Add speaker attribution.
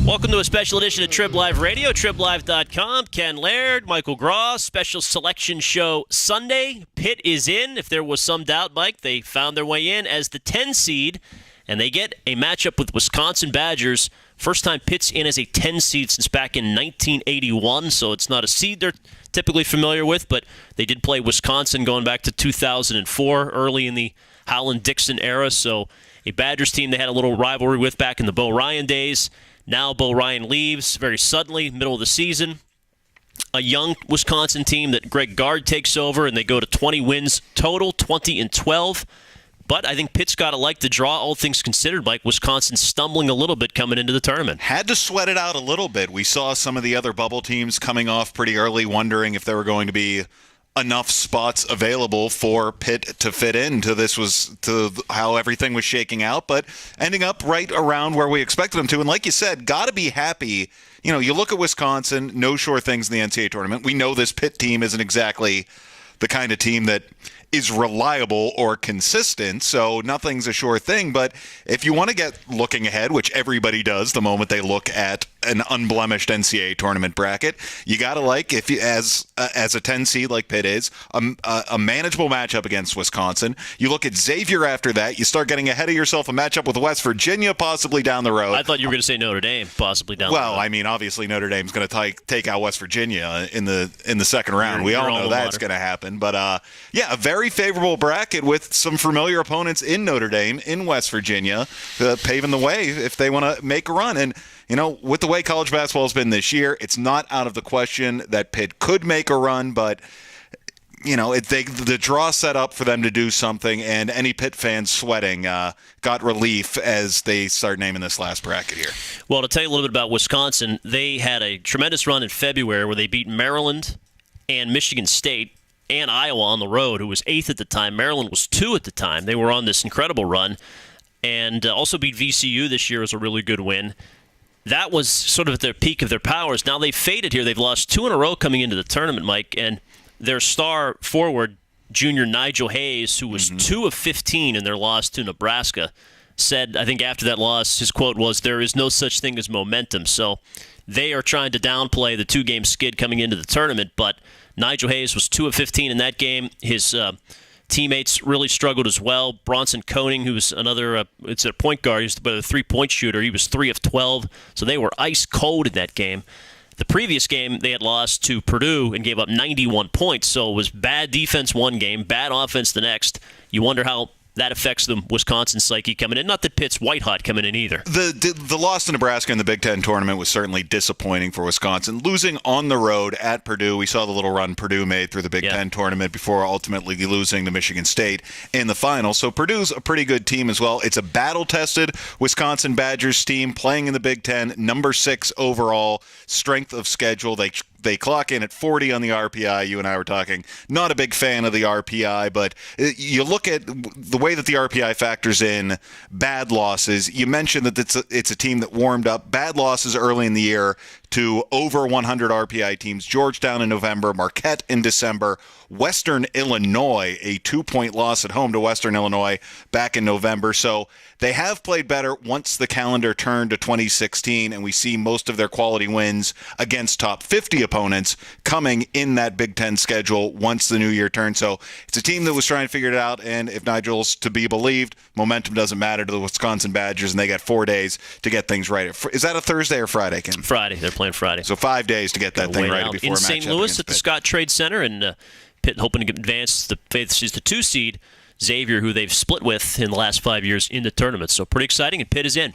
Speaker 1: Welcome to a special edition of TribLIVE Radio, TribLIVE.com. Ken Laird, Michael Gross, special selection show Sunday. Pitt is in. If there was some doubt, Mike, they found their way in as the 10 seed, and they get a matchup with Wisconsin Badgers. First time Pitt's in as a 10 seed since back in 1981, so it's not a seed they're typically familiar with, but they did play Wisconsin going back to 2004, early in the Howland-Dixon era, so a Badgers team they had a little rivalry with back in the Bo Ryan days. Now Bo Ryan leaves very suddenly, middle of the season. A young Wisconsin team that Greg Gard takes over, and they go to 20 wins total, 20-12. But I think Pitt's got to like the draw, all things considered, Mike. Wisconsin stumbling a little bit coming into the tournament.
Speaker 2: Had to sweat it out a little bit. We saw some of the other bubble teams coming off pretty early, wondering if there were going to be enough spots available for Pitt to fit into to how everything was shaking out, but ending up right around where we expected them to. And like you said, got to be happy. You know, you look at Wisconsin, no sure things in the NCAA tournament. We know this Pitt team isn't exactly the kind of team that is reliable or consistent, so nothing's a sure thing. But if you want to get looking ahead, which everybody does the moment they look at an unblemished NCAA tournament bracket, you got to like, if you as a 10 seed like Pitt is, a manageable matchup against Wisconsin. You look at Xavier after that, you start getting ahead of yourself, a matchup with West Virginia possibly down the road.
Speaker 1: I thought you were going to say Notre Dame possibly down the road.
Speaker 2: Well, I mean, obviously Notre Dame's going to take out West Virginia in the second round. We all know that's going to happen. But yeah, a very favorable bracket with some familiar opponents in Notre Dame, in West Virginia, paving the way if they want to make a run. And you know, with the way college basketball has been this year, it's not out of the question that Pitt could make a run, but you know, the draw set up for them to do something, and any Pitt fans sweating got relief as they start naming this last bracket here.
Speaker 1: Well, to tell you a little bit about Wisconsin, they had a tremendous run in February where they beat Maryland and Michigan State and Iowa on the road, who was 8th at the time. Maryland was 2 at the time. They were on this incredible run, and also beat VCU this year as a really good win. That was sort of at their peak of their powers. Now they've faded here. They've lost 2 in a row coming into the tournament, Mike, and their star forward, junior Nigel Hayes, who was 2 of 15 in their loss to Nebraska, said, I think after that loss, his quote was, "There is no such thing as momentum." So they are trying to downplay the 2-game skid coming into the tournament, but Nigel Hayes was 2 of 15 in that game. His teammates really struggled as well. Bronson Koenig, who was another, it's a point guard, he's a 3-point shooter. He was 3 of 12, so they were ice cold in that game. The previous game, they had lost to Purdue and gave up 91 points, so it was bad defense one game, bad offense the next. You wonder how that affects the Wisconsin psyche coming in. Not that Pitt's white hot coming in either.
Speaker 2: The loss to Nebraska in the Big Ten tournament was certainly disappointing for Wisconsin. Losing on the road at Purdue, we saw the little run Purdue made through the Big Ten tournament before ultimately losing to Michigan State in the final. So Purdue's a pretty good team as well. It's a battle-tested Wisconsin Badgers team playing in the Big Ten, number 6 overall, strength of schedule. They clock in at 40 on the RPI. You and I were talking. Not a big fan of the RPI, but you look at the way that the RPI factors in bad losses. You mentioned that it's a team that warmed up. Bad losses early in the year to over 100 RPI teams. Georgetown in November, Marquette in December, Western Illinois, a 2-point loss at home to Western Illinois back in November. So they have played better once the calendar turned to 2016, and we see most of their quality wins against top 50 opponents coming in that Big Ten schedule once the new year turns. So it's a team that was trying to figure it out, and if Nigel's to be believed, momentum doesn't matter to the Wisconsin Badgers, and they got 4 days to get things right. Is that a Thursday or Friday, Kim?
Speaker 1: Friday. They're playing Friday.
Speaker 2: So 5 days to get that thing right before a matchup
Speaker 1: in St. Louis at the
Speaker 2: Pitt.
Speaker 1: Scott Trade Center, and Pitt hoping to advance the 2 seed, Xavier, who they've split with in the last 5 years in the tournament. So pretty exciting, and Pitt is in.